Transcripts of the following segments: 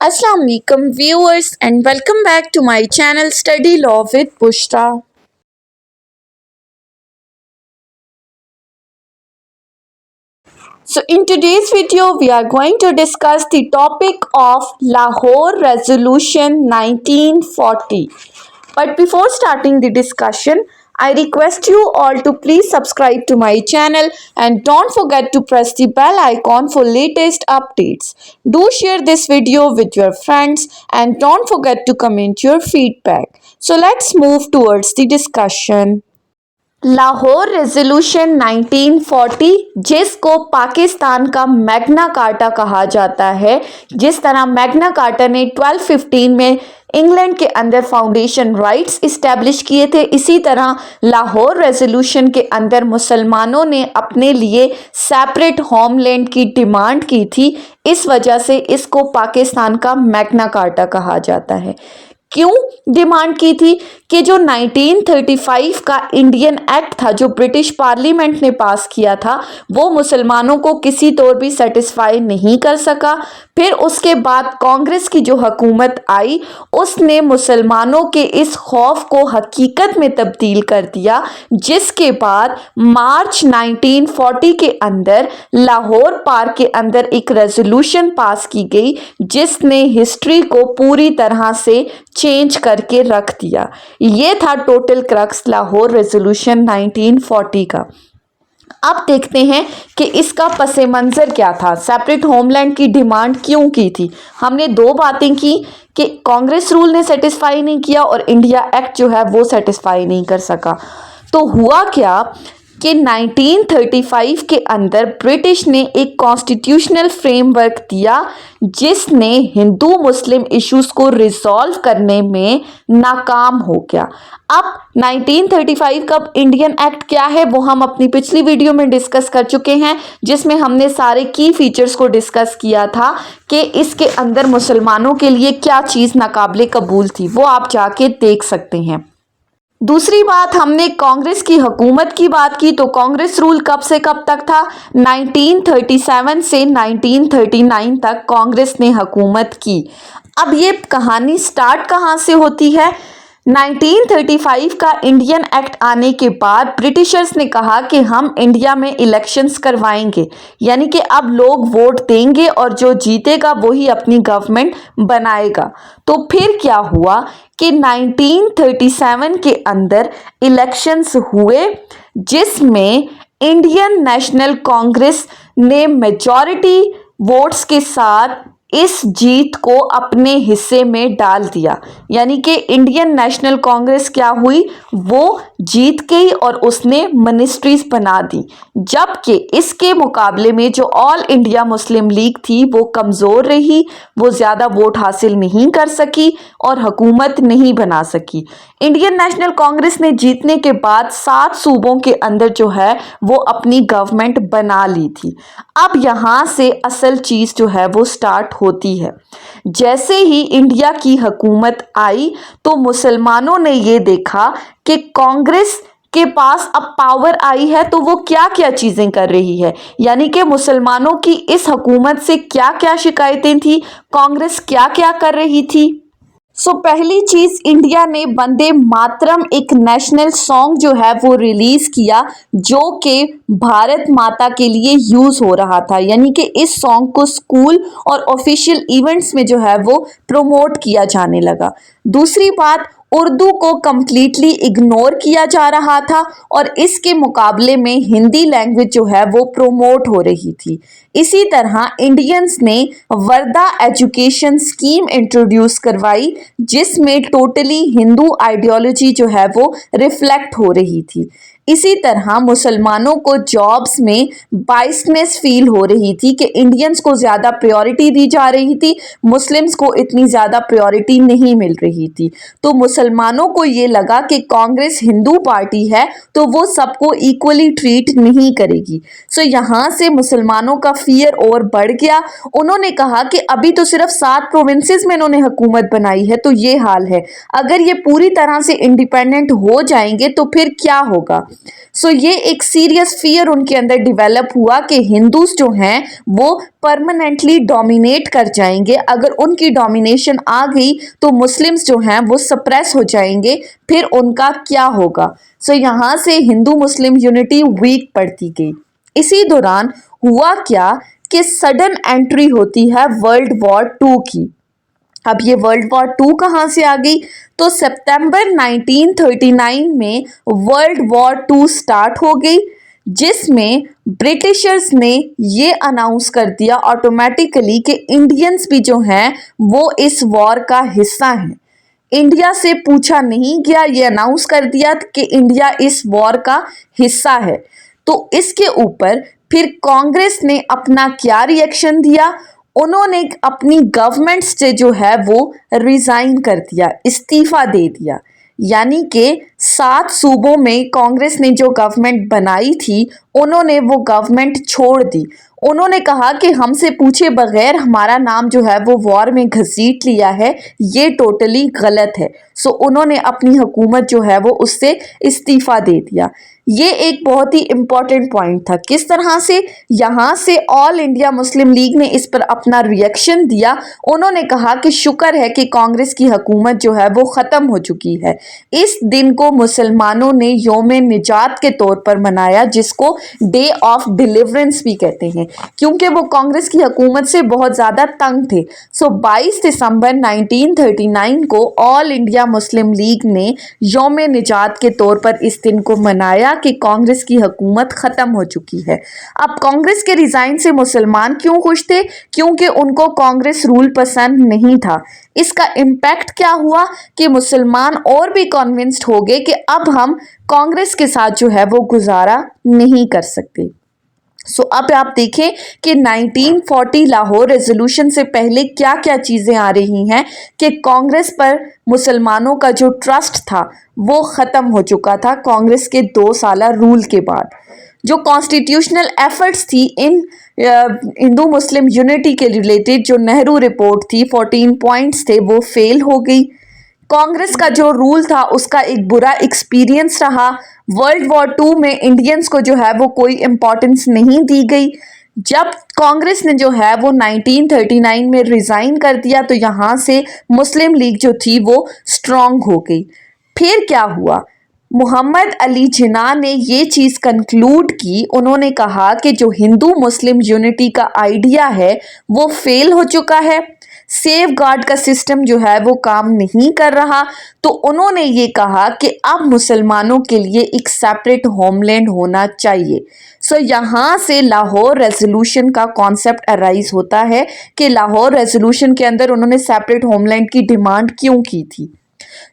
Assalamu alaikum viewers and welcome back to my channel Study Law with Bushra. So in today's video we are going to discuss the topic of Lahore Resolution 1940. But before starting the discussion, I request you all to please subscribe to my channel and don't forget to press the bell icon for latest updates. Do share this video with your friends and don't forget to comment your feedback. So let's move towards the discussion. Lahore resolution 1940 जिसको पाकिस्तान का Magna carta कहा जाता है, जिस तरह Magna carta ने 1215 में England के अंदर फाउंडेशन राइट्स इस्टेब्लिश किए थे, इसी तरह लाहौर रेजोल्यूशन के अंदर मुसलमानों ने अपने लिए सेपरेट होमलैंड की डिमांड की थी। इस वजह से इसको पाकिस्तान का मैग्ना कार्टा कहा जाता है। क्यों डिमांड की थी कि जो 1935 का इंडियन एक्ट था जो ब्रिटिश पार्लियामेंट ने पास किया था वो मुसलमानों को किसी तौर भी सेटिस्फाई नहीं कर सका। फिर उसके बाद कांग्रेस की जो हुकूमत आई उसने मुसलमानों के इस खौफ को हकीकत में तब्दील कर दिया, जिसके बाद मार्च 1940 के अंदर लाहौर पार्क के अंदर एक रेजोल्यूशन पास की गई जिसने हिस्ट्री को पूरी तरह से चेंज करके रख दिया। ये था टोटल क्रक्स लाहौर रेजोल्यूशन 1940 का। अब देखते हैं कि इसका पसे मंजर क्या था, सेपरेट होमलैंड की डिमांड क्यों की थी। हमने दो बातें की कि कांग्रेस रूल ने सेटिस्फाई नहीं किया और इंडिया एक्ट जो है वो सेटिस्फाई नहीं कर सका। तो हुआ क्या कि 1935 के अंदर ब्रिटिश ने एक कॉन्स्टिट्यूशनल फ्रेमवर्क दिया जिसने हिंदू मुस्लिम इश्यूज को रिजॉल्व करने में नाकाम हो गया। अब 1935 का इंडियन एक्ट क्या है वो हम अपनी पिछली वीडियो में डिस्कस कर चुके हैं, जिसमें हमने सारे की फीचर्स को डिस्कस किया था कि इसके अंदर मुसलमानों के लिए क्या चीज़ नाकाबिले कबूल थी, वो आप जाके देख सकते हैं। दूसरी बात, हमने कांग्रेस की हुकूमत की बात की तो कांग्रेस रूल कब से कब तक था, 1937 से 1939 तक कांग्रेस ने हुकूमत की। अब ये कहानी स्टार्ट कहाँ से होती है, 1935 का इंडियन एक्ट आने के बाद ब्रिटिशर्स ने कहा कि हम इंडिया में इलेक्शंस करवाएंगे, यानी कि अब लोग वोट देंगे और जो जीतेगा वही अपनी गवर्नमेंट बनाएगा। तो फिर क्या हुआ कि 1937 के अंदर इलेक्शंस हुए जिसमें इंडियन नेशनल कांग्रेस ने मेजॉरिटी वोट्स के साथ इस जीत को अपने हिस्से में डाल दिया, यानी कि इंडियन नेशनल कांग्रेस क्या हुई, वो जीत गई और उसने मिनिस्ट्रीज बना दी। जबकि इसके मुकाबले में जो ऑल इंडिया मुस्लिम लीग थी वो कमज़ोर रही, वो ज़्यादा वोट हासिल नहीं कर सकी और हुकूमत नहीं बना सकी। इंडियन नेशनल कांग्रेस ने जीतने के बाद 7 सूबों के अंदर जो है वो अपनी गवर्नमेंट बना ली थी। अब यहाँ से असल चीज़ जो है वो स्टार्ट होती है। जैसे ही इंडिया की हुकूमत आई तो मुसलमानों ने ये देखा कि कांग्रेस के पास अब पावर आई है तो वो क्या क्या चीज़ें कर रही है, यानी कि मुसलमानों की इस हुकूमत से क्या क्या शिकायतें थी, कांग्रेस क्या क्या कर रही थी। पहली चीज़, इंडिया ने वंदे मातरम एक नेशनल सॉन्ग जो है वो रिलीज़ किया जो कि भारत माता के लिए यूज़ हो रहा था, यानी कि इस सॉन्ग को स्कूल और ऑफिशियल इवेंट्स में जो है वो प्रमोट किया जाने लगा। दूसरी बात, उर्दू को कम्प्लीटली इग्नोर किया जा रहा था और इसके मुकाबले में हिंदी लैंग्वेज जो है वो प्रोमोट हो रही थी। इसी तरह इंडियंस ने वर्दा एजुकेशन स्कीम इंट्रोड्यूस करवाई जिसमें टोटली हिंदू आइडियोलॉजी जो है वो रिफ्लेक्ट हो रही थी। इसी तरह मुसलमानों को जॉब्स में बाइसनेस फील हो रही थी कि इंडियंस को ज़्यादा प्रायोरिटी दी जा रही थी, मुस्लिम्स को इतनी ज़्यादा प्रायोरिटी नहीं मिल रही थी। तो मुसलमानों को ये लगा कि कांग्रेस हिंदू पार्टी है तो वो सबको इक्वली ट्रीट नहीं करेगी। यहाँ से मुसलमानों का फियर और बढ़ गया। उन्होंने कहा कि अभी तो सिर्फ 7 प्रोविंसेस में इन्होंने हुकूमत बनाई है तो ये हाल है, अगर ये पूरी तरह से इंडिपेंडेंट हो जाएंगे तो फिर क्या होगा। सो ये एक सीरियस फियर उनके अंदर डेवलप हुआ कि हिंदूज जो हैं वो परमानेंटली डोमिनेट कर जाएंगे, अगर उनकी डोमिनेशन आ गई तो मुस्लिम्स जो हैं वो सप्रेस हो जाएंगे, फिर उनका क्या होगा। सो यहाँ से हिंदू मुस्लिम यूनिटी वीक पड़ती गई। इसी दौरान हुआ क्या कि सडन एंट्री होती है वर्ल्ड वॉर 2 की। अब ये वर्ल्ड वॉर 2 कहाँ से आ गई, तो सितंबर 1939 में वर्ल्ड वॉर 2 स्टार्ट हो गई, जिसमें ब्रिटिशर्स ने ये अनाउंस कर दिया ऑटोमेटिकली कि इंडियंस भी जो हैं वो इस वॉर का हिस्सा हैं। इंडिया से पूछा नहीं गया, ये अनाउंस कर दिया कि इंडिया इस वॉर का हिस्सा है। तो इसके ऊपर फिर कांग्रेस ने अपना क्या रिएक्शन दिया, उन्होंने अपनी गवर्नमेंट से जो है वो रिजाइन कर दिया, इस्तीफा दे दिया। यानी कि 7 सूबों में कांग्रेस ने जो गवर्नमेंट बनाई थी उन्होंने वो गवर्नमेंट छोड़ दी। उन्होंने कहा कि हमसे पूछे बगैर हमारा नाम जो है वो वॉर में घसीट लिया है, ये टोटली गलत है। सो उन्होंने अपनी हुकूमत जो है वो उससे इस्तीफा दे दिया। ये एक बहुत ही इम्पॉर्टेंट पॉइंट था। किस तरह से यहाँ से ऑल इंडिया मुस्लिम लीग ने इस पर अपना रिएक्शन दिया। उन्होंने कहा कि शुक्र है कि कांग्रेस की हुकूमत जो है वो ख़त्म हो चुकी है। इस दिन को मुसलमानों ने यौम निजात के तौर पर मनाया, जिसको डे ऑफ डिलीवरेंस भी कहते हैं, क्योंकि वो कांग्रेस की हुकूमत से बहुत ज़्यादा तंग थे। सो 22 दिसंबर 1939 को ऑल इंडिया मुस्लिम लीग ने यौम निजात के तौर पर इस दिन को मनाया कि कांग्रेस की हुकूमत ख़त्म हो चुकी है। अब कांग्रेस के रिज़ाइन से मुसलमान क्यों खुश थे, क्योंकि उनको कांग्रेस रूल पसंद नहीं था। इसका इम्पैक्ट क्या हुआ कि मुसलमान और भी कन्विंस्ड हो गए कि अब हम कांग्रेस के साथ जो है वो गुजारा नहीं कर सकते। सो अब आप देखें कि 1940 लाहौर रेजोल्यूशन से पहले क्या क्या चीज़ें आ रही हैं कि कांग्रेस पर मुसलमानों का जो ट्रस्ट था वो ख़त्म हो चुका था कांग्रेस के 2 साला रूल के बाद। जो कॉन्स्टिट्यूशनल एफर्ट्स थी इन हिंदू मुस्लिम यूनिटी के रिलेटेड, जो नेहरू रिपोर्ट थी 14 पॉइंट्स थे, वो फेल हो गई। कांग्रेस का जो रूल था उसका एक बुरा एक्सपीरियंस रहा। वर्ल्ड वॉर 2 में इंडियंस को जो है वो कोई इम्पोर्टेंस नहीं दी गई। जब कांग्रेस ने जो है वो 1939 में रिज़ाइन कर दिया तो यहाँ से मुस्लिम लीग जो थी वो स्ट्रॉन्ग हो गई। फिर क्या हुआ, मोहम्मद अली जिन्ना ने ये चीज़ कंक्लूड की। उन्होंने कहा कि जो हिंदू मुस्लिम यूनिटी का आइडिया है वो फेल हो चुका है, सेफ गार्ड का सिस्टम जो है वो काम नहीं कर रहा। तो उन्होंने ये कहा कि अब मुसलमानों के लिए एक सेपरेट होमलैंड होना चाहिए। सो यहाँ से लाहौर रेजोल्यूशन का कॉन्सेप्ट अराइज होता है कि लाहौर रेजोल्यूशन के अंदर उन्होंने सेपरेट होमलैंड की डिमांड क्यों की थी।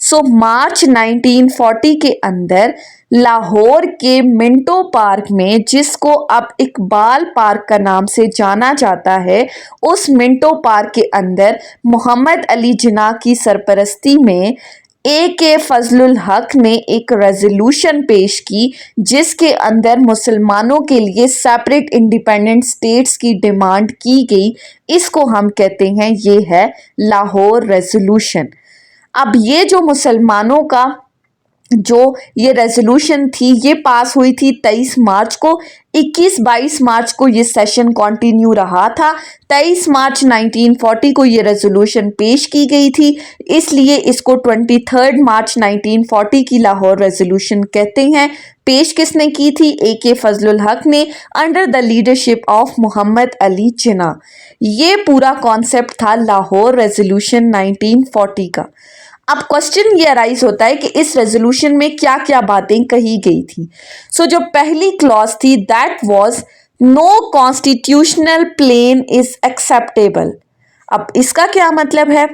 सो मार्च 1940 के अंदर लाहौर के मिंटो पार्क में, जिसको अब इकबाल पार्क का नाम से जाना जाता है, उस मिंटो पार्क के अंदर मोहम्मद अली जिन्ना की सरपरस्ती में ए फजलुल हक ने एक रेजोल्यूशन पेश की, जिसके अंदर मुसलमानों के लिए सेपरेट इंडिपेंडेंट स्टेट्स की डिमांड की गई। इसको हम कहते हैं ये है लाहौर रेजोल्यूशन। अब ये जो मुसलमानों का जो ये रेजोल्यूशन थी ये पास हुई थी 23 मार्च को। 21-22 मार्च को ये सेशन कंटिन्यू रहा था। 23 मार्च 1940 को ये रेजोल्यूशन पेश की गई थी, इसलिए इसको 23 मार्च 1940 की लाहौर रेजोल्यूशन कहते हैं। पेश किसने की थी? ए फजलुल हक ने, under the leadership of Mohammad Ali Jinnah. ये पूरा कॉन्सेप्ट था लाहौर रेजोल्यूशन 1940 का। अब क्वेश्चन ये अराइज होता है कि इस रेजोल्यूशन में क्या क्या बातें कही गई थी। सो जो पहली क्लॉज थी that was no constitutional plan is acceptable. अब इसका क्या मतलब है?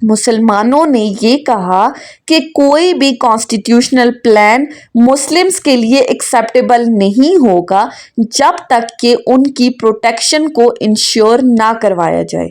मुसलमानों ने ये कहा कि कोई भी कॉन्स्टिट्यूशनल प्लान मुस्लिम्स के लिए एक्सेप्टेबल नहीं होगा जब तक कि उनकी प्रोटेक्शन को इंश्योर ना करवाया जाए।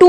2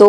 2